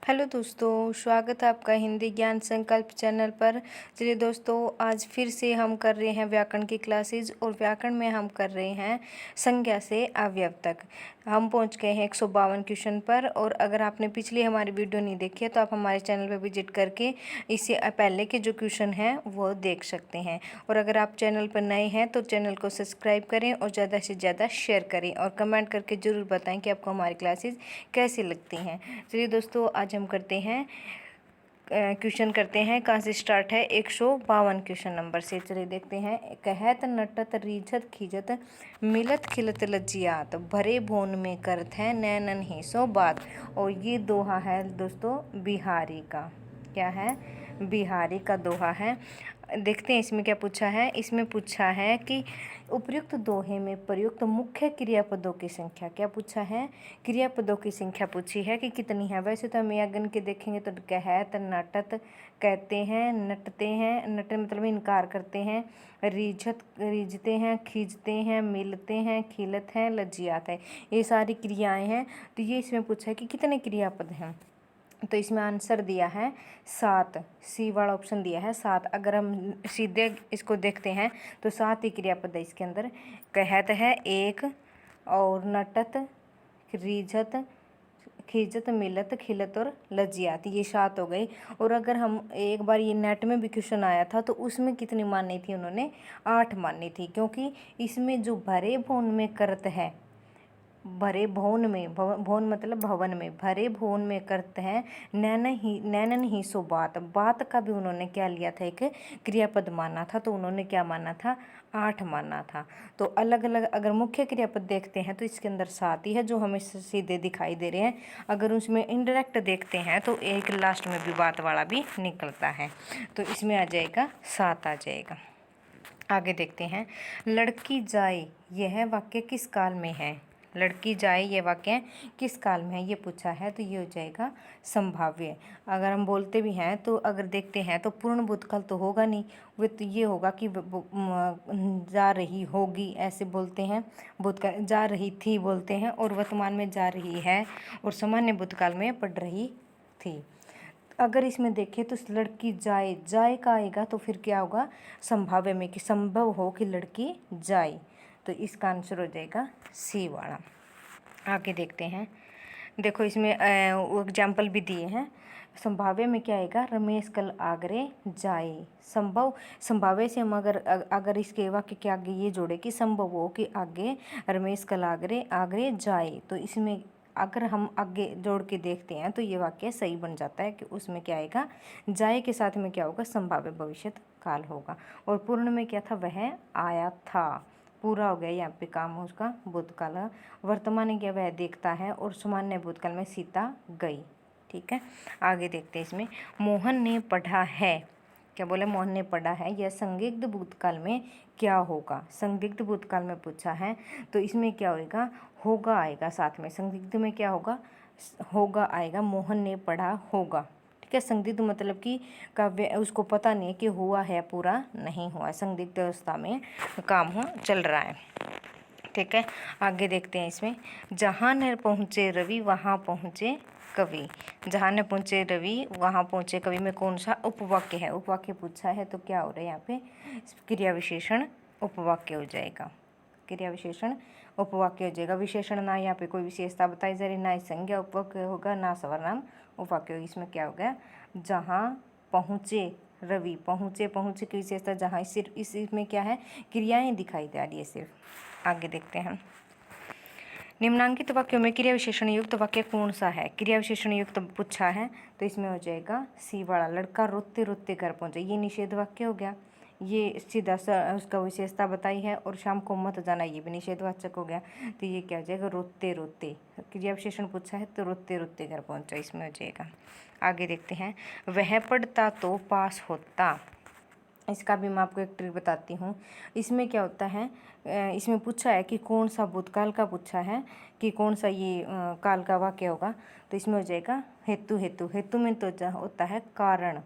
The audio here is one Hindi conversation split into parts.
हेलो दोस्तों, स्वागत है आपका हिंदी ज्ञान संकल्प चैनल पर। चलिए दोस्तों, आज फिर से हम कर रहे हैं व्याकरण की क्लासेस और व्याकरण में हम कर रहे हैं संज्ञा से अवयव तक। हम पहुंच गए हैं 152 क्वेश्चन पर। और अगर आपने पिछली हमारी वीडियो नहीं देखी है तो आप हमारे चैनल पर विजिट करके इससे पहले के जो क्वेश्चन हैं वो देख सकते हैं। और अगर आप चैनल पर नए हैं तो चैनल को सब्सक्राइब करें और ज़्यादा से ज़्यादा शेयर करें और कमेंट करके ज़रूर बताएँ कि आपको हमारी क्लासेस कैसी लगती हैं। चलिए दोस्तों, आज हम करते हैं क्वेश्चन करते हैं। कहाँ से स्टार्ट है? 152 क्वेश्चन नंबर से। चलिए देखते हैं। कहत नटत रीझत खीजत मिलत खिलत लज्जियात भरे भोन में करत है नैनन ही सो बात। और ये दोहा है दोस्तों बिहारी का। क्या है? बिहारी का दोहा है। देखते हैं इसमें क्या पूछा है। इसमें पूछा है कि उपयुक्त दोहे में प्रयुक्त मुख्य क्रियापदों की संख्या। क्या पूछा है? क्रियापदों की संख्या पूछी है कि कितनी है। वैसे तो हम या गण के देखेंगे तो कहत नटत कहते हैं, नटते हैं, नट मतलब इनकार करते हैं, रीझत रीझते हैं, खींचते हैं, मिलते हैं, खिलत हैं, लज्जियात है। ये सारी क्रियाएं हैं। तो ये इसमें पूछा है कि कितने क्रियापद हैं। तो इसमें आंसर दिया है 7। सी वाला ऑप्शन दिया है 7। अगर हम सीधे इसको देखते हैं तो 7 ही क्रियापद है इसके अंदर। कहत है 1 और नटत, रीझत, खिजत, मिलत, खिलत और लज्जियात, ये 7 हो गई। और अगर हम एक बार ये नेट में भी क्वेश्चन आया था तो उसमें कितनी मानी थी उन्होंने? 8 मानी थी। क्योंकि इसमें जो भरे भोन में करत है, भरे भवन में, भवन मतलब भवन में, भरे भवन में करते हैं नैनन ही सो बात। बात का भी उन्होंने क्या लिया था? एक क्रियापद माना था। तो उन्होंने क्या माना था? 8 माना था। तो अलग अलग अगर मुख्य क्रियापद देखते हैं तो इसके अंदर 7 ही है जो हमें सीधे दिखाई दे रहे हैं। अगर उसमें इनडायरेक्ट देखते हैं तो एक लास्ट में भी बात वाला भी निकलता है। तो इसमें आ जाएगा 7 आ जाएगा। आगे देखते हैं। लड़की जाए यह वाक्य किस काल में है? लड़की जाए ये वाक्य किस काल में है ये पूछा है। तो ये हो जाएगा संभाव्य। अगर हम बोलते भी हैं तो अगर देखते हैं तो पूर्ण भूतकाल तो होगा नहीं। वो तो ये होगा कि जा रही होगी, ऐसे बोलते हैं। भूतकाल जा रही थी बोलते हैं, और वर्तमान में जा रही है, और सामान्य भूतकाल में पढ़ रही थी। अगर इसमें देखें तो लड़की जाए, जाए का आएगा तो फिर क्या होगा? संभाव्य में, कि संभव हो कि लड़की जाए। तो इसका आंसर हो जाएगा सी वाला। आगे देखते हैं। देखो इसमें एग्जाम्पल भी दिए हैं। संभाव्य में क्या आएगा? रमेश कल आगरे जाए। संभाव्य से हम अगर इसके वाक्य के आगे ये जोड़े कि संभव हो कि आगे रमेश कल आगरे जाए, तो इसमें अगर हम आगे जोड़ के देखते हैं तो ये वाक्य सही बन जाता है कि उसमें क्या आएगा? जाए के साथ में क्या होगा? संभाव्य भविष्य काल होगा। और पूर्ण में क्या था? वह आया था। पूरा हो गया यहाँ पे काम उसका भूतकाल। वर्तमान में क्या? वह देखता है। और सामान्य भूतकाल में सीता गई। ठीक है, आगे देखते हैं इसमें। मोहन ने पढ़ा है। क्या बोले? मोहन ने पढ़ा है। यह संदिग्ध भूतकाल में क्या होगा? संदिग्ध भूतकाल में पूछा है तो इसमें क्या होगा? होगा आएगा साथ में। संदिग्ध में क्या होगा? होगा आएगा। मोहन ने पढ़ा होगा। ठीक है, संदिग्ध मतलब कि काव्य उसको पता नहीं है कि हुआ है, पूरा नहीं हुआ। संदिग्ध अवस्था में काम हो चल रहा है। ठीक है, आगे देखते हैं इसमें। जहाँ न पहुँचे रवि वहाँ पहुँचे कवि। जहाँ न पहुँचे रवि वहाँ पहुँचे कवि में कौन सा उपवाक्य है? उपवाक्य पूछा है तो क्या हो रहा है यहाँ पे? क्रिया विशेषण उपवाक्य हो जाएगा। क्रिया विशेषण उपवाक्य हो जाएगा। विशेषण ना यहाँ पे कोई विशेषता बताई जा रही, ना संज्ञा उपवाक्य होगा, ना सर्वनाम उपवाक्य होगा। इसमें क्या हो गया? जहाँ पहुँचे रवि, पहुँचे की विशेषता जहाँ, सिर्फ इसमें क्या है? क्रियाएं दिखाई दे रही है सिर्फ। आगे देखते हैं। निम्नांकित वाक्यों में क्रिया विशेषण युक्त वाक्य कौन सा है? क्रिया विशेषण युक्त पूछा है तो इसमें हो जाएगा सी वाला। लड़का रोते रोते घर पहुंचा। ये निषेध वाक्य हो गया। ये सीधा सा उसका विशेषता बताई है। और शाम को मत जाना, ये भी निषेधवाचक हो गया। तो ये क्या हो जाएगा? रोते रोते। क्रिया विशेषण पूछा है तो रोते रोते घर पहुंचा, इसमें हो जाएगा। आगे देखते हैं। वह पढ़ता तो पास होता। इसका भी मैं आपको एक ट्रिक बताती हूँ। इसमें क्या होता है? इसमें पूछा है कि कौन सा भूतकाल का पूछा है कि कौन सा ये काल का वाक्य होगा। तो इसमें हो जाएगा हेतु। हेतु में तो होता है कारण।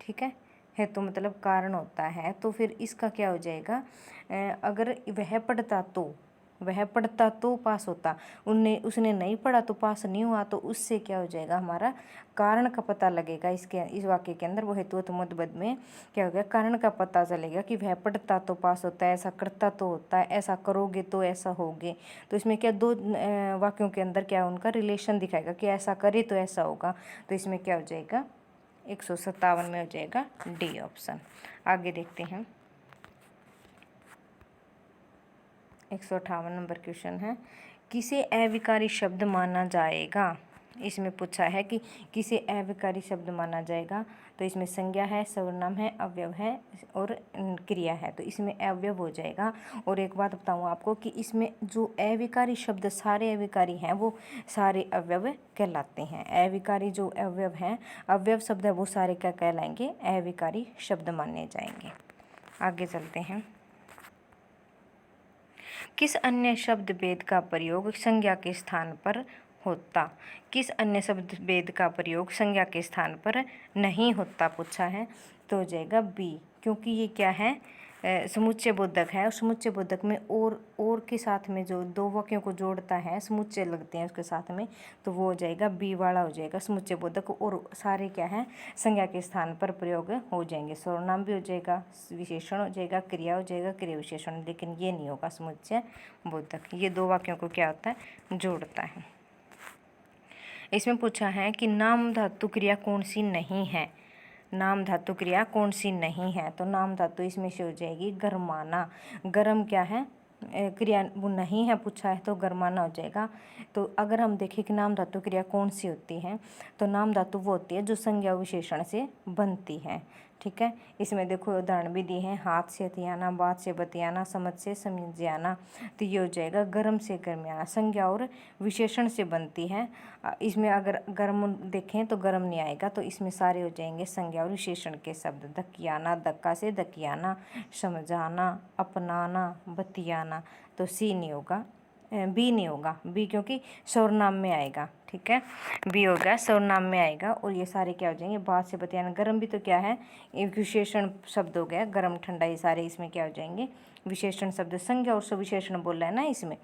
ठीक है, हेतु मतलब कारण होता है। तो फिर इसका क्या हो जाएगा? अगर वह पढ़ता तो, वह पढ़ता तो पास होता, उसने नहीं पढ़ा तो पास नहीं हुआ। तो उससे क्या हो जाएगा, हमारा कारण का पता लगेगा। इस वाक्य के अंदर वो हेतु मुतबद में क्या हो गया, कारण का पता चलेगा कि वह पढ़ता तो पास होता है, ऐसा करता तो होता है, ऐसा करोगे तो ऐसा होगे। तो इसमें क्या दो वाक्यों के अंदर क्या उनका रिलेशन दिखाएगा कि ऐसा करे तो ऐसा होगा। तो इसमें क्या हो जाएगा, 157 में हो जाएगा डी ऑप्शन। आगे देखते हैं 158 नंबर क्वेश्चन है, किसे अविकारी शब्द माना जाएगा। इसमें पूछा है कि किसे अविकारी शब्द माना जाएगा। तो इसमें संज्ञा है, सर्वनाम है, अवयव है और क्रिया है। तो इसमें अवयव हो जाएगा। और एक बात बताऊँ आपको कि इसमें जो अविकारी शब्द, सारे अविकारी हैं वो सारे अवयव कहलाते हैं। अविकारी जो अवयव हैं, अवयव शब्द है, वो सारे क्या कहलाएंगे, अविकारी शब्द माने जाएंगे। आगे चलते हैं, किस अन्य शब्द भेद का प्रयोग संज्ञा के स्थान पर होता। किस अन्य शब्द भेद का प्रयोग संज्ञा के स्थान पर नहीं होता पूछा है। तो हो जाएगा बी, क्योंकि ये क्या है, समुच्चय बोधक है। और समुच्चय बोधक में और के साथ में जो दो वाक्यों को जोड़ता है, समुच्चय लगते हैं उसके साथ में, तो वो हो जाएगा बी वाला हो जाएगा समुच्चय बोधक। और सारे क्या है, संज्ञा के स्थान पर प्रयोग हो जाएंगे। सर्वनाम भी हो जाएगा, विशेषण हो जाएगा, क्रिया हो जाएगा, क्रिया विशेषण, लेकिन ये नहीं होगा समुच्चय बोधक। ये दो वाक्यों को क्या होता है, जोड़ता है। इसमें पूछा है कि नाम धातु क्रिया कौन सी नहीं है। नाम धातु क्रिया कौन सी नहीं है। तो नाम धातु इसमें से हो जाएगी गरमाना। गरम क्या है, क्रिया वो नहीं है पूछा है, तो गरमाना हो जाएगा। तो अगर हम देखें कि नाम धातु क्रिया कौन सी होती है, तो नाम धातु वो होती है जो संज्ञा विशेषण से बनती है। ठीक है, इसमें देखो उदाहरण भी दिए हैं, हाथ से हथियाना, बात से बतियाना, समझ से समझियाना। तो ये हो जाएगा गर्म से गर्मियाना, संज्ञा और विशेषण से बनती है। इसमें अगर गर्म देखें तो गर्म नहीं आएगा, तो इसमें सारे हो जाएंगे संज्ञा और विशेषण के शब्द। दकियाना, दक्का से दकियाना, समझाना, अपनाना, बतियाना। तो सी नहीं होगा, बी नहीं होगा, बी क्योंकि सर्वनाम में आएगा। ठीक है, बी होगा सर्वनाम में आएगा। और ये सारे क्या हो जाएंगे, बात से बतियाना। गर्म भी तो क्या है, एक विशेषण शब्द हो गया, गर्म ठंडा, ये सारे इसमें क्या हो जाएंगे, विशेषण शब्द। संज्ञा और विशेषण बोल रहा है ना, इसमें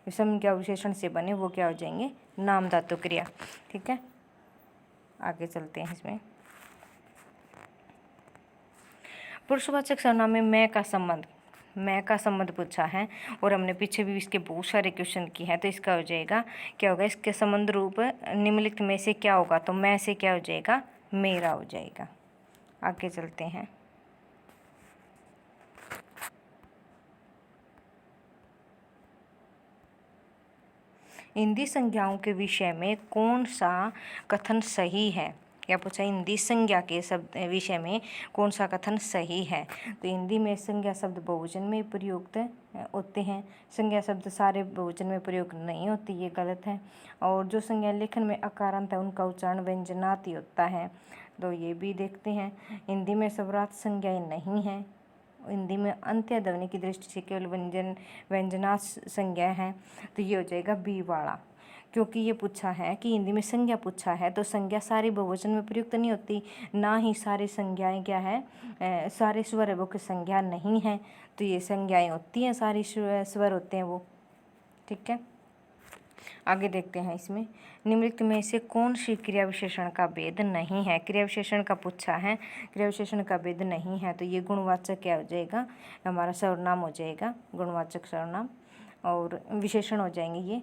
संज्ञा विशेषण से बने वो क्या हो जाएंगे, नाम धातु क्रिया। ठीक है, आगे चलते हैं। इसमें पुरुषवाचक सर्वनाम में मैं का संबंध, मैं का संबंध पूछा है, और हमने पीछे भी इसके बहुत सारे क्वेश्चन किए हैं। तो इसका हो जाएगा क्या होगा, इसके संबंध रूप निम्नलिखित में से क्या होगा। तो मैं से क्या हो जाएगा, मेरा हो जाएगा। आगे चलते हैं। हिंदी संज्ञाओं के विषय में कौन सा कथन सही है। क्या पूछा, हिंदी संज्ञा के शब्द विषय में कौन सा कथन सही है। तो हिंदी में संज्ञा शब्द बहुवचन में प्रयुक्त होते हैं, संज्ञा शब्द सारे बहुवचन में प्रयोग नहीं होती, ये गलत है। और जो संज्ञा लेखन में अकारांत है उनका उच्चारण व्यंजनात् ही होता है, तो ये भी देखते हैं। हिंदी में सर्वनाम संज्ञाएं नहीं है, हिंदी में अंत्य ध्वनि की दृष्टि से केवल व्यंजना संज्ञा है। तो ये हो जाएगा बी वाला, क्योंकि ये पूछा है कि हिंदी में संज्ञा पूछा है, तो संज्ञा सारी बहुवचन में प्रयुक्त नहीं होती, ना ही सारी संज्ञाएं क्या है, सारे स्वर है वो की संज्ञा नहीं है। तो ये संज्ञाएं होती हैं, सारी स्वर होते हैं वो। ठीक है, आगे देखते हैं। इसमें निम्नलिखित में से कौन सी क्रिया विशेषण का भेद नहीं है। क्रिया विशेषण का पूछा है, क्रिया विशेषण का भेद नहीं है। तो ये गुणवाचक क्या हो जाएगा, हमारा सर्वनाम हो जाएगा, गुणवाचक सर्वनाम। और विशेषण हो जाएंगे ये।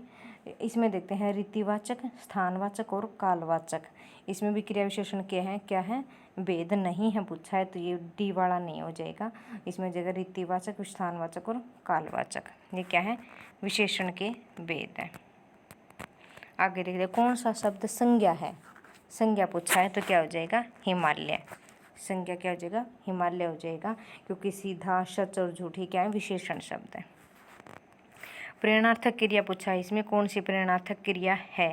इसमें देखते हैं रीतिवाचक, स्थानवाचक और कालवाचक। इसमें भी क्रिया विशेषण क्या है, भेद नहीं है पूछा है, तो ये डी वाला नहीं हो जाएगा। इसमें जगह रीतिवाचक, स्थानवाचक और कालवाचक, ये क्या है, विशेषण के भेद है। आगे देखते हैं कौन सा शब्द संज्ञा है। संज्ञा पूछा है तो क्या हो जाएगा, हिमालय। संज्ञा क्या हो जाएगा, हिमालय हो जाएगा, क्योंकि सीधा, सच और झूठी क्या है, विशेषण शब्द है। प्रेरणार्थक क्रिया पूछा है, इसमें कौन सी प्रेरणार्थक क्रिया है।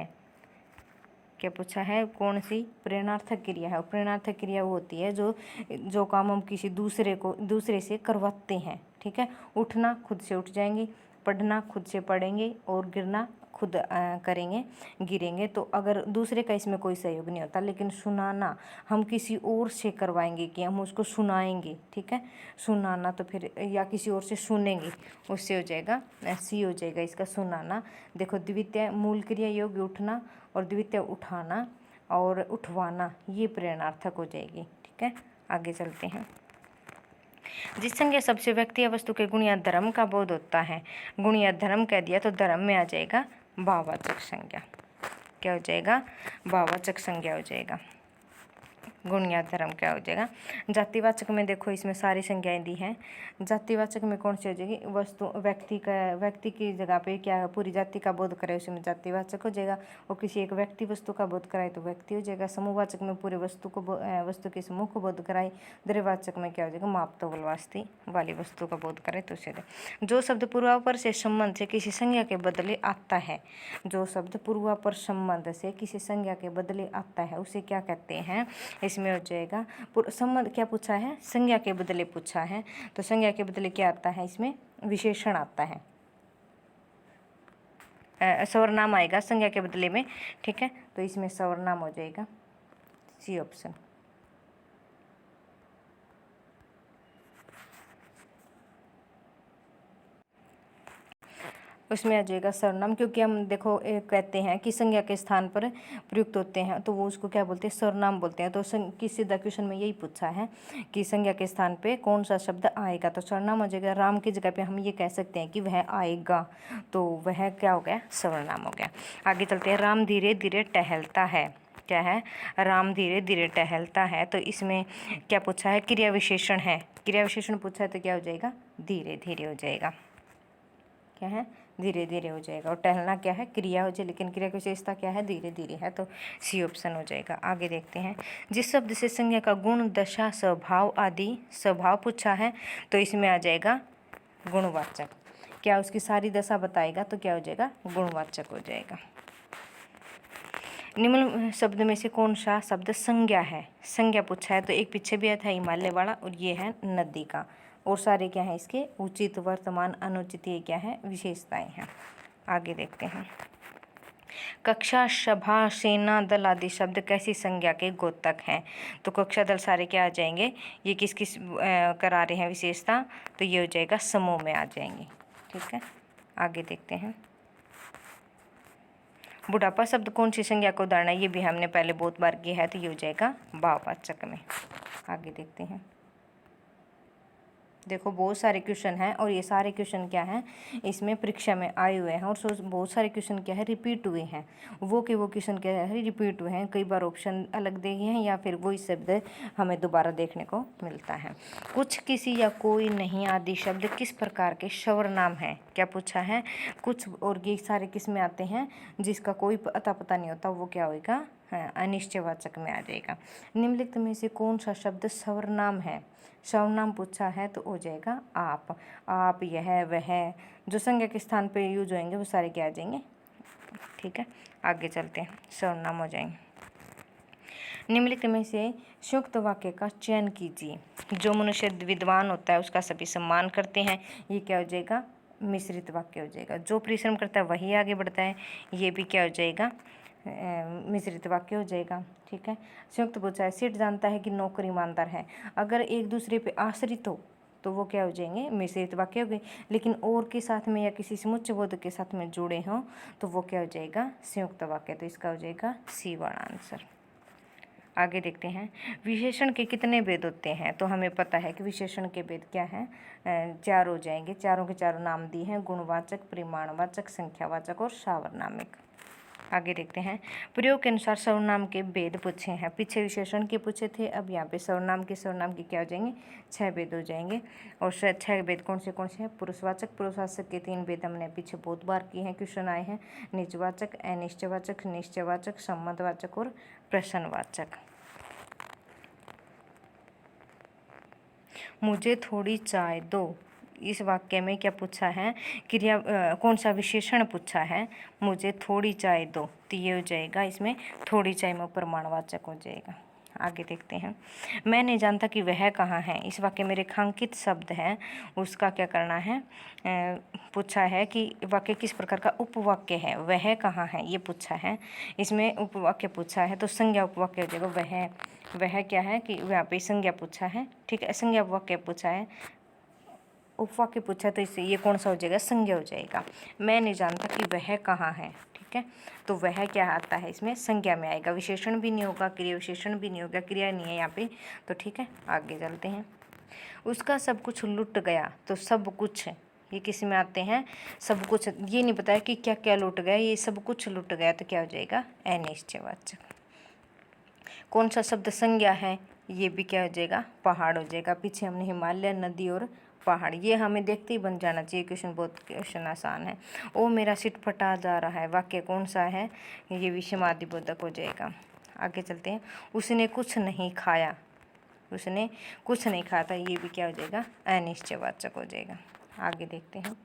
क्या पूछा है, कौन सी प्रेरणार्थक क्रिया है। और प्रेरणार्थक क्रिया वो होती है जो काम हम किसी दूसरे से करवाते हैं। ठीक है, उठना खुद से उठ जाएंगे, पढ़ना खुद से पढ़ेंगे, और गिरना खुद करेंगे, गिरेंगे। तो अगर दूसरे का इसमें कोई सहयोग नहीं होता, लेकिन सुनाना हम किसी और से करवाएंगे कि हम उसको सुनाएंगे, ठीक है। सुनाना तो फिर या किसी और से सुनेंगे, उससे हो जाएगा सी हो जाएगा इसका सुनाना। देखो द्वितीय मूल क्रिया योग्य उठना और द्वितीय उठाना और उठवाना, ये प्रेरणार्थक हो जाएगी, ठीक है। आगे चलते हैं। जिस संज्ञा सबसे व्यक्ति या वस्तु के गुण या धर्म का बोध होता है, गुण या धर्म कह दिया तो धर्म में आ जाएगा भाववाचक संज्ञा। क्या हो जाएगा? भाववाचक संज्ञा हो जाएगा। गुण या धर्म क्या हो जाएगा? जातिवाचक में देखो इसमें सारी संज्ञाएं दी हैं। जातिवाचक में कौन सी हो जाएगी? वस्तु व्यक्ति की जगह पे क्या पूरी जाति का बोध करे उसमें जातिवाचक हो जाएगा, और किसी एक व्यक्ति वस्तु का बोध कराए तो व्यक्ति हो जाएगा। समूहवाचक में पूरे वस्तु के समूह को बोध कराए। द्रव्यवाचक में क्या हो जाएगा? माप तौल वास्ती वाली वस्तु का बोध करे तो उसे। जो शब्द पूर्वापर से संबंध से किसी संज्ञा के बदले आता है, जो शब्द पूर्वापर संबंध से किसी संज्ञा के बदले आता है उसे क्या कहते हैं? इसमें हो जाएगा संबंध। क्या पूछा है? संज्ञा के बदले पूछा है, तो संज्ञा के बदले क्या आता है? इसमें विशेषण आता है, सर्वनाम आएगा संज्ञा के बदले में, ठीक है। तो इसमें सर्वनाम हो जाएगा सी ऑप्शन। उसमें आ जाएगा सर्वनाम, क्योंकि हम देखो कहते हैं कि संज्ञा के स्थान पर प्रयुक्त होते हैं तो वो उसको क्या बोलते हैं? सर्वनाम बोलते हैं। तो किसी सीधा क्वेश्चन में यही पूछा है कि संज्ञा के स्थान पे कौन सा शब्द आएगा, तो सर्वनाम हो जाएगा। राम की जगह पे हम ये कह सकते हैं कि वह आएगा, तो वह क्या हो गया? सर्वनाम हो गया। आगे चलते हैं। राम धीरे धीरे टहलता है। क्या है? राम धीरे धीरे टहलता है। तो इसमें क्या पूछा है? क्रिया विशेषण है। क्रिया विशेषण पूछा है तो क्या हो जाएगा? धीरे धीरे हो जाएगा। क्या है? धीरे धीरे हो जाएगा। और टहलना क्या है? क्रिया हो जाए, लेकिन क्रिया की विशेषता क्या है? धीरे धीरे है, तो सी ऑप्शन हो जाएगा। आगे देखते हैं। जिस शब्द से संज्ञा का गुण, दशा, स्वभाव आदि स्वभाव पूछा है तो इसमें आ जाएगा गुणवाचक। क्या उसकी सारी दशा बताएगा तो क्या हो जाएगा? गुणवाचक हो जाएगा। निम्न शब्द में से कौन सा शब्द संज्ञा है? संज्ञा पूछा है तो एक पीछे भी आया था हिमालय वाला, और ये है नदी का, और सारे क्या है इसके? उचित, वर्तमान, अनुचित, ये क्या है? विशेषताएं हैं। आगे देखते हैं। कक्षा, सभा, सेना, दल आदि शब्द कैसी संज्ञा के गोतक हैं? तो कक्षा, दल सारे क्या आ जाएंगे? ये किस किस करा रहे हैं विशेषता? तो ये हो जाएगा समूह में आ जाएंगे, ठीक है। आगे देखते हैं। बुढ़ापा शब्द कौन सी संज्ञा को उदाहरण है? ये भी हमने पहले बहुत बार किया है, तो ये हो जाएगा भाववाचक में। आगे देखते हैं। देखो बहुत सारे क्वेश्चन हैं, और ये सारे क्वेश्चन क्या हैं? इसमें परीक्षा में आए हुए हैं, और बहुत सारे क्वेश्चन क्या है? रिपीट हुए हैं। वो क्वेश्चन क्या है? रिपीट हुए हैं। कई बार ऑप्शन अलग दिए हैं, या फिर वही शब्द हमें दोबारा देखने को मिलता है। कुछ, किसी या कोई, नहीं आदि शब्द किस प्रकार के सर्वनाम हैं? क्या पूछा है? कुछ और ये सारे किस में आते हैं? जिसका कोई अता पता नहीं होता, वो क्या होएगा? अनिश्चयवाचक में आ जाएगा। निम्नलिखित में से कौन सा शब्द सर्वनाम है? सर्वनाम पूछा है तो हो जाएगा आप, यह, वह, जो संज्ञा के स्थान पे यूज होंगे वो सारे क्या आ जाएंगे, ठीक है। आगे चलते हैं। सर्वनाम हो जाएंगे। निम्नलिखित में से संयुक्त वाक्य का चयन कीजिए। जो मनुष्य विद्वान होता है उसका सभी सम्मान करते हैं, ये क्या हो जाएगा? मिश्रित वाक्य हो जाएगा। जो परिश्रम करता है वही आगे बढ़ता है, ये भी क्या हो जाएगा? मिश्रित वाक्य हो जाएगा, ठीक है। संयुक्त पूछा है। सेठ जानता है कि नौकर ईमानदार है। अगर एक दूसरे पे आश्रित हो तो वो क्या हो जाएंगे? मिश्रित वाक्य हो गए। लेकिन और के साथ में या किसी समुच्चय बोध के साथ में जुड़े हों तो वो क्या हो जाएगा? संयुक्त वाक्य। तो इसका हो जाएगा सी वाला आंसर। आगे देखते हैं। विशेषण के कितने भेद होते हैं? तो हमें पता है कि विशेषण के भेद क्या हैं? 4 हो जाएंगे। चारों के चारों नाम दिए हैं, गुणवाचक, परिमाणवाचक, संख्यावाचक और सार्वनामिक। आगे देखते हैं। प्रयोग के अनुसार सर्वनाम के भेद पूछे हैं। पीछे विशेषण के पूछे थे, अब यहाँ पे सर्वनाम के क्या हो जाएंगे? 6 भेद हो जाएंगे। और 6 भेद कौन से हैं? पुरुषवाचक। पुरुषवाचक के 3 भेद हमने पीछे बहुत बार किए हैं, क्वेश्चन आए हैं। निजवाचक, अनिश्चयवाचक, निश्चयवाचक, संबंधवाचक और प्रश्नवाचक। मुझे थोड़ी चाय दो। इस वाक्य में क्या पूछा है? क्रिया कौन सा विशेषण पूछा है? मुझे थोड़ी चाय दो, तो ये हो जाएगा इसमें थोड़ी चाय में प्रमाणवाचक हो जाएगा। आगे देखते हैं। मैं नहीं जानता कि वह कहाँ है। इस वाक्य में रेखांकित शब्द है, उसका क्या करना है, पूछा है कि वाक्य किस प्रकार का उपवाक्य है। वह कहाँ है ये पूछा है, इसमें उपवाक्य पूछा है तो संज्ञा उपवाक्य हो जाएगा। वह क्या है कि यहाँ पे संज्ञा पूछा है, ठीक है, संज्ञा उपवाक्य पूछा है, उपवाक्य पूछा है, तो इससे ये कौन सा हो जाएगा, संज्ञा हो जाएगा। मैं नहीं जानता कि वह कहाँ है, ठीक है, तो वह क्या आता है, इसमें संज्ञा में आएगा, विशेषण भी नहीं होगा, क्रिया विशेषण भी नहीं होगा, क्रिया नहीं है यहाँ पे, तो ठीक है आगे चलते हैं। उसका सब कुछ लुट गया, तो सब कुछ ये किसी में आते हैं, सब कुछ, ये नहीं बताया कि क्या क्या लुट गया, ये सब कुछ लुट गया, तो क्या हो जाएगा, अनिश्चयवाचक। कौन सा शब्द संज्ञा है, ये भी क्या हो जाएगा, पहाड़ हो जाएगा। पीछे हमने हिमालय, नदी और पहाड़, ये हमें देखते ही बन जाना चाहिए क्वेश्चन, बहुत क्वेश्चन आसान है। ओ मेरा सिर फटा जा रहा है, वाक्य कौन सा है, ये विषमादिबोधक हो जाएगा। आगे चलते हैं। उसने कुछ नहीं खाया, उसने कुछ नहीं खाया था, ये भी क्या हो जाएगा, अनिश्चयवाचक हो जाएगा। आगे देखते हैं।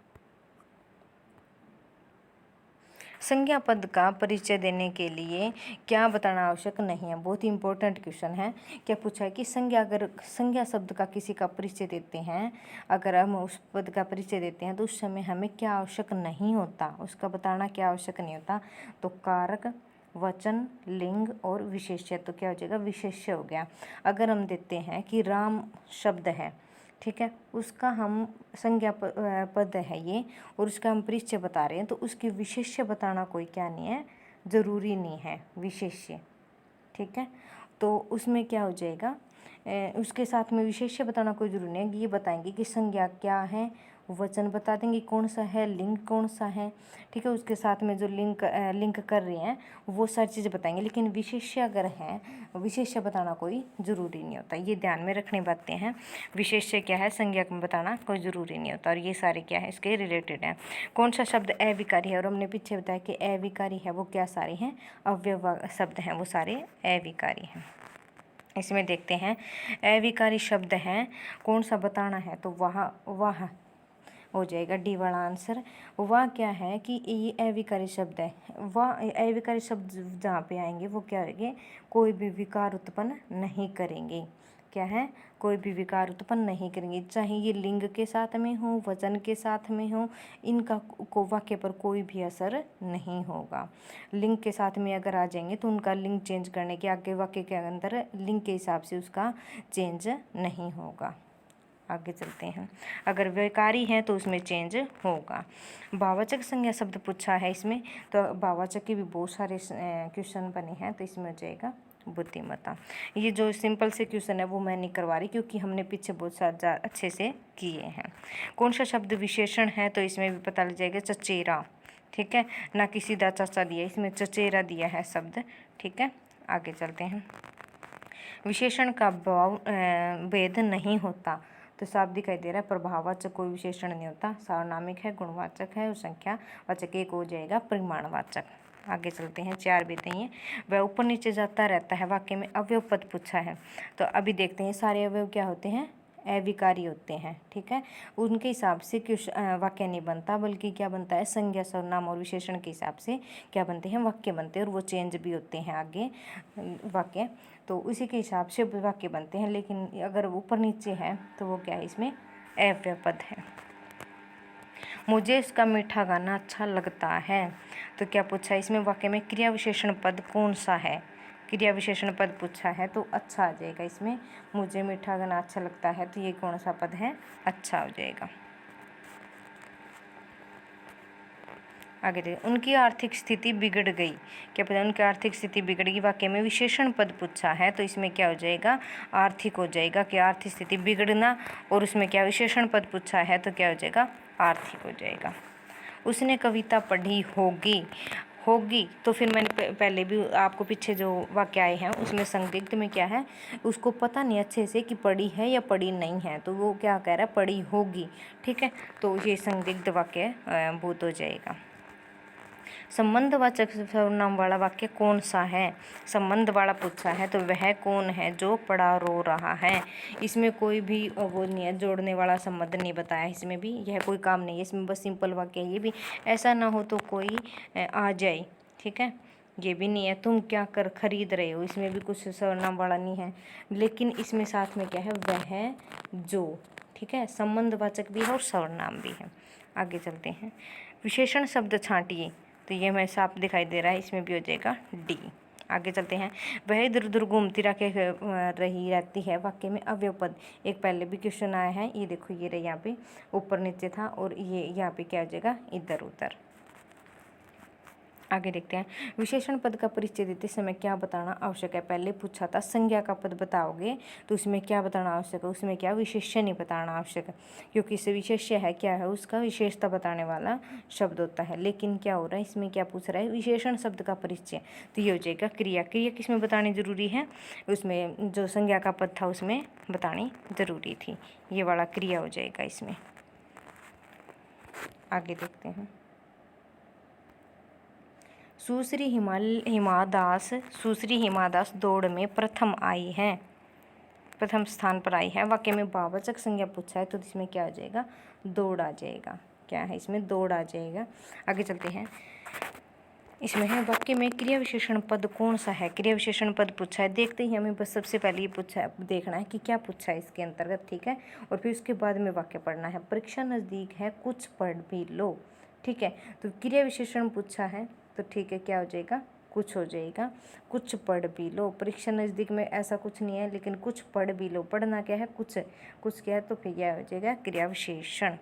संज्ञा पद का परिचय देने के लिए क्या बताना आवश्यक नहीं है, बहुत ही इंपॉर्टेंट क्वेश्चन है। क्या पूछा है कि संज्ञा, अगर संज्ञा शब्द का किसी का परिचय देते हैं, अगर हम उस पद का परिचय देते हैं तो उस समय हमें क्या आवश्यक नहीं होता, उसका बताना क्या आवश्यक नहीं होता, तो कारक, वचन, लिंग और विशेष्य, तो क्या हो जाएगा, विशेष्य हो गया। अगर हम देते हैं कि राम शब्द है, ठीक है, उसका हम संज्ञा पद है ये, और उसका हम परिचय बता रहे हैं, तो उसकी विशेष्य बताना कोई क्या नहीं है, ज़रूरी नहीं है विशेष्य, ठीक है। तो उसमें क्या हो जाएगा, उसके साथ में विशेष्य बताना कोई ज़रूरी नहीं है, ये बताएंगे कि संज्ञा क्या है, वचन बता देंगे कौन सा है, लिंग कौन सा है, ठीक है, उसके साथ में जो लिंक कर रहे हैं वो सारी चीज़ें बताएंगे। लेकिन विशेष्य अगर है, विशेष्य बताना कोई ज़रूरी नहीं होता, ये ध्यान में रखनी बातें हैं। विशेष्य क्या है, संज्ञा में बताना कोई ज़रूरी नहीं होता, और ये सारे क्या है, इसके रिलेटेड हैं। कौन सा शब्द अविकारी है, और हमने पीछे बताया कि अविकारी है वो क्या सारे हैं, अव्यय शब्द हैं, वो सारे अविकारी हैं। इसमें देखते हैं अविकारी शब्द हैं, कौन सा बताना है, तो वह हो जाएगा डी वाला आंसर। वह क्या है कि ये अविकारी शब्द है, वह अविकारी शब्द जहाँ पे आएंगे वो क्या होंगे, कोई भी विकार उत्पन्न नहीं करेंगे। क्या है, कोई भी विकार उत्पन्न नहीं करेंगे, चाहे ये लिंग के साथ में हो, वचन के साथ में हो, इनका को वाक्य पर कोई भी असर नहीं होगा। लिंग के साथ में अगर आ जाएंगे तो उनका लिंग चेंज करने के, आगे वाक्य के अंदर लिंग के हिसाब से उसका चेंज नहीं होगा। आगे चलते हैं। अगर विकारी है तो उसमें चेंज होगा। भाववाचक संज्ञा शब्द पूछा है इसमें, तो भाववाचक के भी बहुत सारे क्वेश्चन बने हैं, तो इसमें हो जाएगा बुद्धिमत्ता। ये जो सिंपल से क्वेश्चन है वो मैं नहीं करवा रही, क्योंकि हमने पीछे बहुत सारा अच्छे से किए हैं। कौन सा शब्द विशेषण है, तो इसमें भी पता लग जाएगा, चचेरा, ठीक है, ना कि सीधा चाचा दिया, इसमें चचेरा दिया है शब्द, ठीक है। आगे चलते हैं। विशेषण का भाव भेद नहीं होता, तो साफ दिखाई दे रहा है, प्रभाववाचक कोई विशेषण नहीं होता, सार्वनामिक है, गुणवाचक है और संख्यावाचक, एक हो जाएगा परिमाणवाचक। आगे चलते हैं। 4 बताइए। वह ऊपर नीचे जाता रहता है, वाक्य में अवयव पद पूछा है, तो अभी देखते हैं सारे अवयव क्या होते हैं, अविकारी होते हैं, ठीक है। उनके हिसाब से वाक्य नहीं बनता, बल्कि क्या बनता है, संज्ञा, सर्वनाम और विशेषण के हिसाब से क्या बनते हैं, वाक्य बनते हैं, और वो चेंज भी होते हैं आगे वाक्य, तो उसी के हिसाब से वाक्य बनते हैं। लेकिन अगर ऊपर नीचे है तो वो क्या है, इसमें अव्यय पद है। मुझे इसका मीठा गाना अच्छा लगता है, तो क्या पूछा है इसमें, वाक्य में क्रिया विशेषण पद कौन सा है, क्रिया विशेषण पद पूछा है, तो अच्छा आ जाएगा इसमें। मुझे मीठा गाना अच्छा लगता है, तो ये कौन सा पद है, अच्छा हो जाएगा। आगे देखिए। उनकी आर्थिक स्थिति बिगड़ गई, क्या पता उनकी आर्थिक स्थिति बिगड़ गई, वाक्य में विशेषण पद पूछा है, तो इसमें क्या हो जाएगा, आर्थिक हो जाएगा, कि आर्थिक स्थिति बिगड़ना, और उसमें क्या विशेषण पद पूछा है, तो क्या हो जाएगा, आर्थिक हो जाएगा। उसने कविता पढ़ी होगी, तो फिर मैंने पहले भी आपको पीछे जो वाक्य आए हैं उसमें संदिग्ध में क्या है, उसको पता नहीं अच्छे से कि पढ़ी है या पढ़ी नहीं है, तो वो क्या कह रहा है, पढ़ी होगी, ठीक है, तो ये संदिग्ध वाक्य भूत हो जाएगा। संबंधवाचक सर्वनाम वाला वाक्य कौन सा है, संबंध वाला पूछा है, तो वह कौन है जो पड़ा रो रहा है, इसमें कोई भी वो नहीं है, जोड़ने वाला संबंध नहीं बताया, इसमें भी यह कोई काम नहीं है, इसमें बस सिंपल वाक्य है, ये भी ऐसा ना हो तो कोई आ जाए, ठीक है, ये भी नहीं है। तुम क्या कर खरीद रहे हो, इसमें भी कुछ सर्वनाम वाला नहीं है, लेकिन इसमें साथ में क्या है, वह जो, ठीक है, संबंधवाचक भी है और सर्वनाम भी है। आगे चलते हैं, विशेषण शब्द छांटिए, तो ये हमें साफ दिखाई दे रहा है, इसमें भी हो जाएगा डी। आगे चलते हैं, वह इधर उधर घूमती रही रहती है, वाक्य में अवयव पद। एक पहले भी क्वेश्चन आया है, ये देखो, ये रहे यहाँ पे ऊपर नीचे था, और ये यहाँ पे क्या हो जाएगा, इधर उधर। आगे देखते हैं, विशेषण पद का परिचय देते समय क्या बताना आवश्यक है। पहले पूछा था संज्ञा का पद बताओगे, तो उसमें क्या बताना आवश्यक है, उसमें क्या विशेष्य नहीं बताना आवश्यक है, क्योंकि इससे विशेष्य है क्या है, उसका विशेषता बताने वाला शब्द होता है। लेकिन क्या हो रहा है, इसमें क्या पूछ रहा है, विशेषण शब्द का परिचय, तो ये हो जाएगा क्रिया। क्रिया किसमें बतानी जरूरी है, उसमें जो संज्ञा का पद था उसमें बतानी जरूरी थी, ये वाला क्रिया हो जाएगा इसमें। आगे देखते हैं, सुश्री हिमा दास दौड़ में प्रथम आई है, प्रथम स्थान पर आई है। वाक्य में भाववाचक संज्ञा पूछा है, तो इसमें क्या आ जाएगा, दौड़ आ जाएगा। क्या है इसमें, दौड़ आ जाएगा। आगे चलते हैं, इसमें है वाक्य में क्रिया विशेषण पद कौन सा है। क्रिया विशेषण पद पूछा है, देखते ही हमें बस सबसे पहले ये पूछा है, देखना है कि क्या पूछा है इसके अंतर्गत, ठीक है, और फिर उसके बाद में वाक्य पढ़ना है। परीक्षा नज़दीक है, कुछ पढ़ भी लो, ठीक है। तो क्रिया विशेषण पूछा है, तो ठीक है, क्या हो जाएगा, कुछ हो जाएगा, कुछ पढ़ भी लो। परीक्षा नज़दीक में ऐसा कुछ नहीं है, लेकिन कुछ पढ़ भी लो, पढ़ना क्या है, कुछ क्या है, तो फिर यह हो जाएगा क्रिया विशेषण।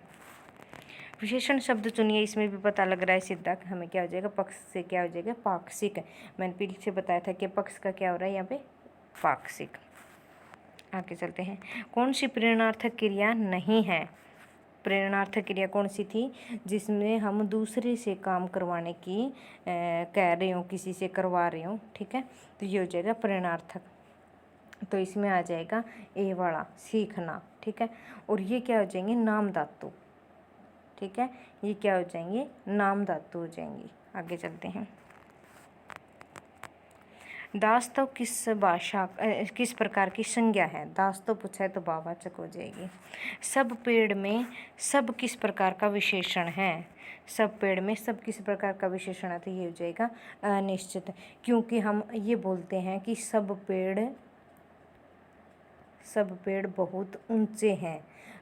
विशेषण शब्द चुनिए, इसमें भी पता लग रहा है सीधा हमें क्या हो जाएगा, पक्ष से क्या हो जाएगा, पाक्षिक। मैंने पीछे बताया था कि पक्ष का क्या हो रहा है यहाँ पे, पाक्षिक। आगे चलते हैं, कौन सी प्रेरणार्थक क्रिया नहीं है। प्रेरणार्थक क्रिया कौन सी थी, जिसमें हम दूसरे से काम करवाने की कह रहे हो, किसी से करवा रहे हो, ठीक है, तो ये हो जाएगा प्रेरणार्थक। तो इसमें आ जाएगा ए वाला, सीखना, ठीक है। और ये क्या हो जाएंगे, नाम धातु, ठीक है, ये क्या हो जाएंगे, नाम धातु हो जाएंगी। आगे चलते हैं, दास्तव किस प्रकार की संज्ञा है। दास्तव पूछा है तो भाववाचक हो जाएगी। सब पेड़ में सब किस प्रकार का विशेषण है। सब पेड़ में सब किस प्रकार का विशेषण है, तो ये हो जाएगा अनिश्चित, क्योंकि हम ये बोलते हैं कि सब पेड़ बहुत ऊंचे हैं,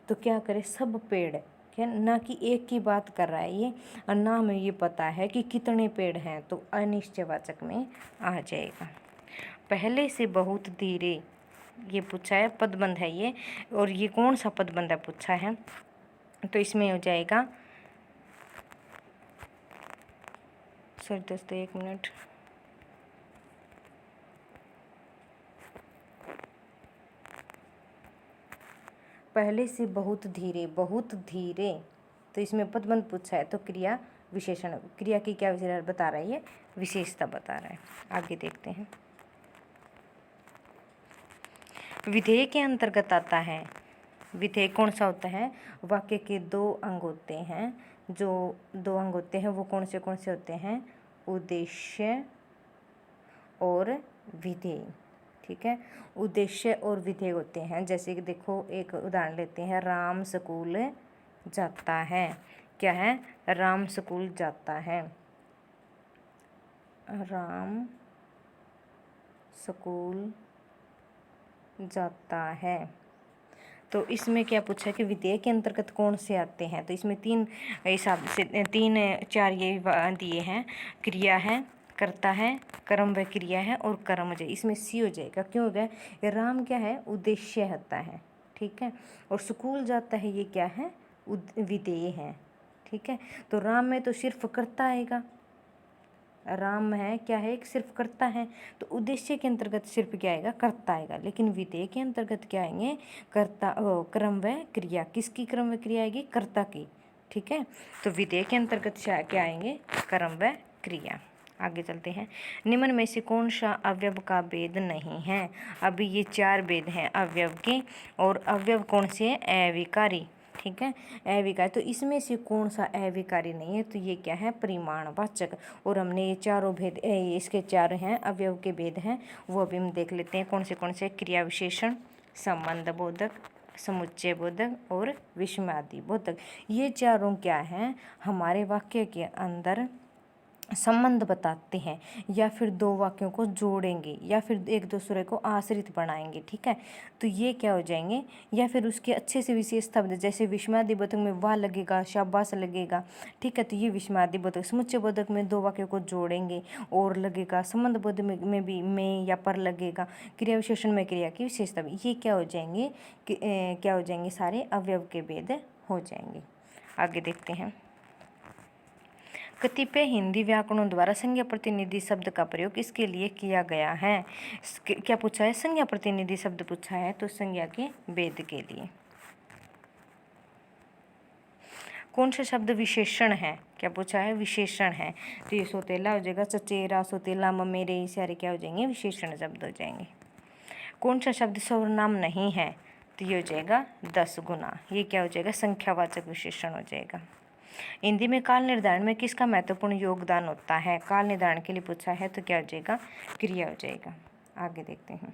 तो क्या करें, सब पेड़, क्या, ना कि एक की बात कर रहा है ये, और ना हमें ये पता है कि कितने पेड़ हैं, तो अनिश्चयवाचक में आ जाएगा। पहले से बहुत धीरे, ये पूछा है, पदबंध है ये, और ये कौन सा पदबंध है पूछा है, तो इसमें हो जाएगा, सर दोस्तों एक मिनट, पहले से बहुत धीरे, तो इसमें पदबंध पूछा है, तो क्रिया विशेषण, क्रिया की क्या विशेषण बता रहा है, ये विशेषता बता रहा है। आगे देखते हैं, विधेय के अंतर्गत आता है। विधेय कौन सा होता है, वाक्य के दो अंग होते हैं, जो दो अंग होते हैं वो कौन से होते हैं, उद्देश्य और विधेय, ठीक है। उद्देश्य और विधेय होते हैं, जैसे कि देखो एक उदाहरण लेते हैं, राम स्कूल जाता है, क्या है, राम स्कूल जाता है, राम स्कूल जाता है। तो इसमें क्या पूछा है कि विधेय के अंतर्गत कौन से आते हैं, तो इसमें तीन हिसाब से 3-4 ये दिए हैं, क्रिया है, करता है, कर्म व क्रिया है, और कर्म जो इसमें सी हो जाएगा। क्यों हो गया, ये राम क्या है, उद्देश्य होता है, ठीक है, और स्कूल जाता है, ये क्या है, विधेय है, ठीक है। तो राम में तो सिर्फ करता आएगा, राम है क्या है, एक सिर्फ करता है, तो उद्देश्य के अंतर्गत सिर्फ क्या आएगा, करता आएगा, लेकिन विधेय के अंतर्गत क्या आएंगे, कर्ता, क्रम व क्रिया। किसकी क्रम व क्रिया आएगी, कर्ता की, ठीक है। तो विधेय के अंतर्गत क्या आएंगे, कर्म व क्रिया। आगे चलते हैं, निम्न में से कौन सा अवयव का भेद नहीं है। अभी ये 4 भेद हैं अवयव के, और अवयव कौन से हैं, अविकारी, ठीक है, अविकारी। तो इसमें से कौन सा अविकारी नहीं है, तो ये क्या है, परिमाणवाचक। और हमने ये चारों भेद, इसके 4 हैं अवयव के भेद हैं, वो अभी हम देख लेते हैं कौन से क्रिया विशेषण, संबंध बोधक, समुच्चय बोधक और विषमादि बोधक। ये चारों क्या हैं, हमारे वाक्य के अंदर संबंध बताते हैं, या फिर दो वाक्यों को जोड़ेंगे, या फिर एक दूसरे को आश्रित बनाएंगे, ठीक है। तो ये क्या हो जाएंगे, या फिर उसके अच्छे से विशेषता जैसे विस्मयादिबोधक में वाह लगेगा, शाबाश लगेगा, ठीक है। तो ये विस्मयादिबोधक। समुच्चय बोधक में दो वाक्यों को जोड़ेंगे और लगेगा। संबंध बोधक में भी में या पर लगेगा। क्रिया विशेषण में क्रिया की विशेषता भी। ये क्या हो जाएंगे क्या हो जाएंगे, सारे अवयव के भेद हो जाएंगे। आगे देखते हैं। कतिपय हिंदी व्याकरणों द्वारा संज्ञा प्रतिनिधि शब्द का प्रयोग किसके लिए किया गया है। क्या पूछा है, संज्ञा प्रतिनिधि शब्द पूछा है, तो संज्ञा के भेद के लिए। कौन सा शब्द विशेषण है, क्या पूछा है, विशेषण है। तो ये सोतेला हो जाएगा, चचेरा, सोतेला, ममेरे, ये सारे क्या हो जाएंगे, विशेषण शब्द हो जाएंगे। कौन सा शब्द सर्वनाम नहीं है, तो ये हो जाएगा 10 गुना। ये क्या हो जाएगा, संख्यावाचक विशेषण हो जाएगा। हिंदी में काल निर्धारण में किसका महत्वपूर्ण योगदान होता है। काल निर्धारण के लिए पूछा है, तो क्या हो जाएगा, क्रिया हो जाएगा। आगे देखते हैं।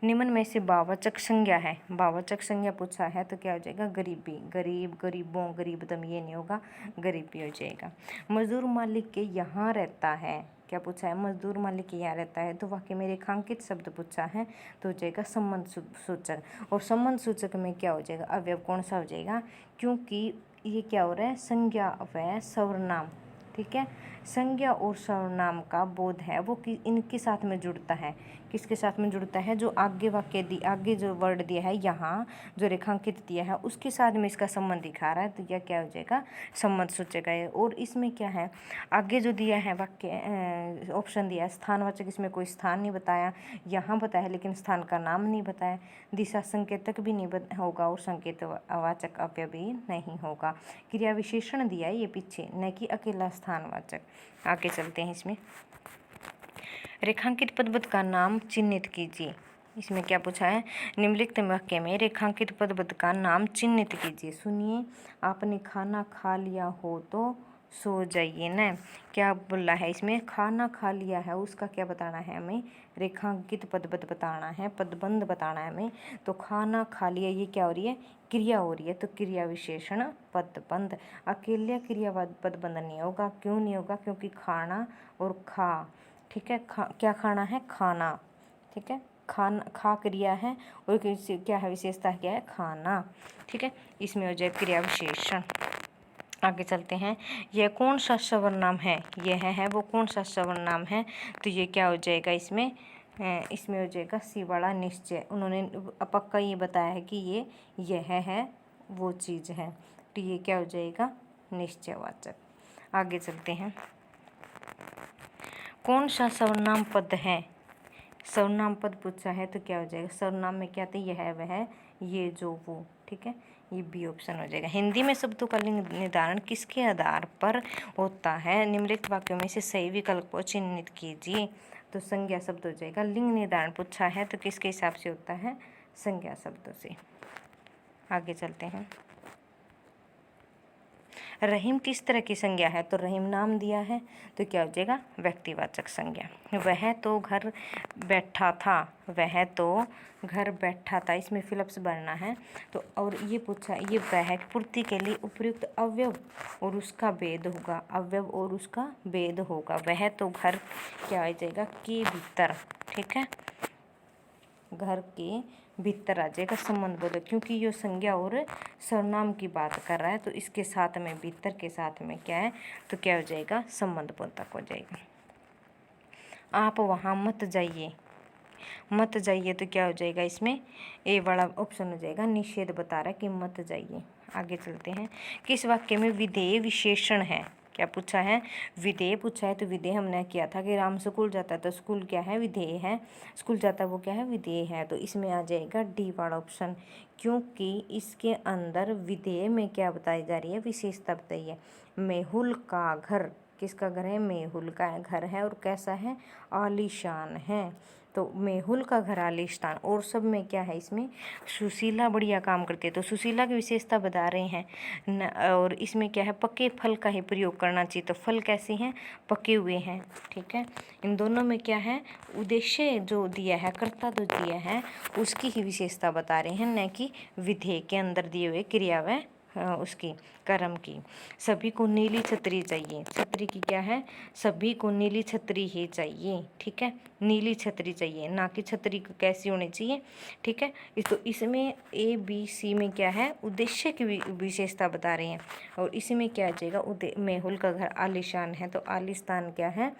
निम्न में से भाववाचक संज्ञा है, भाववाचक संज्ञा पूछा है, तो क्या हो जाएगा, गरीबी, गरीब, गरीबों, गरीबतम, ये नहीं होगा, गरीबी हो जाएगा। मजदूर मालिक के यहाँ रहता है, क्या पूछा है, मजदूर मालिक के यहाँ रहता है, तो वाक्य में रेखांकित शब्द पूछा है, तो हो जाएगा संबंध सूचक। और संबंध सूचक में क्या हो जाएगा, अवयव कौन सा हो जाएगा, क्योंकि ये क्या हो रहा है, संज्ञा व सर्वनाम, ठीक है। संज्ञा और सर्वनाम का बोध है वो इनके साथ में जुड़ता है। किसके साथ में जुड़ता है, जो आगे वाक्य आगे जो वर्ड दिया है, यहाँ जो रेखांकित दिया है उसके साथ में इसका संबंध दिखा रहा है, तो यह क्या हो जाएगा, संबंध सूचक है। और इसमें क्या है, आगे जो दिया है वाक्य ऑप्शन दिया है स्थानवाचक, इसमें कोई स्थान नहीं बताया, यहाँ बताया लेकिन स्थान का नाम नहीं बताया। दिशा संकेतक भी नहीं होगा और संकेतवाचक अवयव भी नहीं होगा। क्रिया विशेषण दिया है ये पीछे, न कि अकेला स्थानवाचक। आगे चलते हैं। इसमें रेखांकित पदबद्ध का नाम चिन्हित कीजिए। इसमें क्या पूछा है, निम्नलिखित वाक्य में रेखांकित पदबद्ध का नाम चिन्हित कीजिए। सुनिए, आपने खाना खा लिया हो तो सो जाइए न। क्या बोला है इसमें, खाना खा लिया है, उसका क्या बताना है हमें, रेखांकित पदबद्ध बताना है, पदबंध बताना है हमें। तो खाना खा लिया, ये क्या हो रही है, क्रिया हो रही है, तो क्रिया विशेषण पदबंध। अकेले क्रिया पदबंध नहीं होगा, क्यों नहीं होगा, क्योंकि खाना और खा, ठीक है, क्या खाना है, खाना, ठीक है, खाना, खा क्रिया है और क्या है, विशेषता क्या है, खाना, ठीक है। इसमें हो जाए क्रिया विशेषण। आगे चलते हैं। यह कौन सा सर्वनाम है, यह है वो कौन सा सर्वनाम है, तो ये क्या हो जाएगा, इसमें हो जाएगा सी वाला निश्चय। उन्होंने पक्का ये बताया है कि यह है वो चीज़ है, तो ये क्या हो जाएगा, निश्चयवाचक। आगे चलते हैं। कौन सा सर्वनाम पद है, सर्वनाम पद पूछा है, तो क्या हो जाएगा, सर्वनाम में क्या आते हैं, यह वह, ये जो वो, ठीक है, ये बी ऑप्शन हो जाएगा। हिंदी में शब्दों का लिंग निर्धारण किसके आधार पर होता है, निम्नलिखित वाक्यों में से सही विकल्प को चिन्हित कीजिए। तो संज्ञा शब्द हो जाएगा। लिंग निर्धारण पूछा है तो किसके हिसाब से होता है, संज्ञा शब्दों से। आगे चलते हैं। रहीम किस तरह की संज्ञा है, तो रहीम नाम दिया है, तो क्या हो जाएगा, व्यक्तिवाचक संज्ञा। वह तो घर बैठा था, वह तो घर बैठा था, इसमें फिलप्स भरना है। तो और ये पूछा, ये वह पूर्ति के लिए उपयुक्त अवयव और उसका भेद होगा, अवयव और उसका भेद होगा। वह तो घर क्या हो जाएगा, के भीतर, ठीक है, घर के भीतर आ जाएगा संबंध बोधक, क्योंकि ये संज्ञा और सर्वनाम की बात कर रहा है, तो इसके साथ में भीतर के साथ में क्या है, तो क्या हो जाएगा, संबंध बोधक हो जाएगा। आप वहाँ मत जाइए, मत जाइए, तो क्या हो जाएगा, इसमें ए वाला ऑप्शन हो जाएगा, निषेध बता रहा है कि मत जाइए। आगे चलते हैं। किस वाक्य में विधेय विशेषण है, क्या पूछा है, विधेय पूछा है, तो विधेय हमने किया था कि राम स्कूल जाता है, तो स्कूल क्या है, विधेय है, स्कूल जाता है वो क्या है, विधेय है, तो इसमें आ जाएगा डी वाला ऑप्शन, क्योंकि इसके अंदर विधेय में क्या बताई जा रही है, विशेषता बताई है। मेहुल का घर, किसका घर है, मेहुल का घर है, और कैसा है, आलीशान है। तो मेहुल का घर आलीशान, और सब में क्या है, इसमें सुशीला बढ़िया काम करती है, तो सुशीला की विशेषता बता रहे हैं और इसमें क्या है, पके फल का ही प्रयोग करना चाहिए, तो फल कैसे हैं, पके हुए हैं, ठीक है। इन दोनों में क्या है, उद्देश्य जो दिया है, कर्ता जो दिया है, उसकी ही विशेषता बता रहे हैं, न कि विधेय के अंदर दिए हुए क्रिया व उसकी कर्म की। सभी को नीली छतरी चाहिए, छतरी की क्या है, सभी को नीली छतरी ही चाहिए, ठीक है, नीली छतरी चाहिए, ना कि छतरी कैसी होनी चाहिए, ठीक है। तो इसमें ABC में क्या है, उद्देश्य की विशेषता बता रहे हैं। और इसमें क्या आ जाएगा, मेहुल का घर आलीशान है, तो आलीशान क्या है,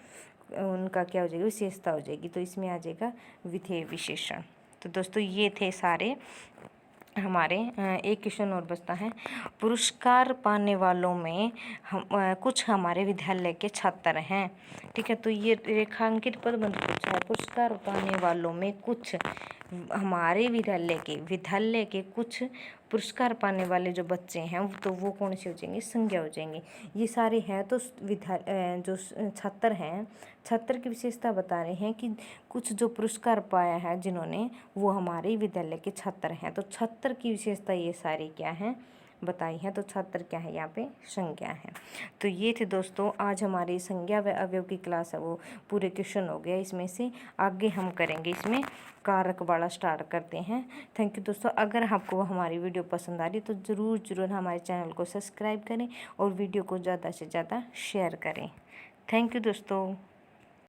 उनका क्या हो जाएगी, विशेषता हो जाएगी। तो इसमें आ जाएगा विधेय विशेषण। तो दोस्तों ये थे सारे हमारे। एक क्वेश्चन और बचता है, पुरस्कार पाने वालों में हम कुछ हमारे विद्यालय के छात्र हैं, ठीक है। तो ये रेखांकित पदबंध पूछा है, पुरस्कार पाने वालों में कुछ हमारे विद्यालय के कुछ पुरस्कार पाने वाले जो बच्चे हैं, तो वो कौन से हो जाएंगे, संज्ञा हो जाएंगे। ये सारे हैं तो जो छात्र हैं, छात्र की विशेषता बता रहे हैं कि कुछ जो पुरस्कार पाया है जिन्होंने, वो हमारे विद्यालय के छात्र हैं। तो छात्र की विशेषता ये सारी क्या हैं, बताई है। तो छात्र क्या है, यहाँ पे संज्ञा है। तो ये थे दोस्तों आज हमारी संज्ञा व अवयव की क्लास है, वो पूरे क्वेश्चन हो गया। इसमें से आगे हम करेंगे, इसमें कारक वाला स्टार्ट करते हैं। थैंक यू दोस्तों। अगर आपको हमारी वीडियो पसंद आ रही तो ज़रूर हमारे चैनल को सब्सक्राइब करें और वीडियो को ज़्यादा से ज़्यादा शेयर करें। थैंक यू दोस्तों।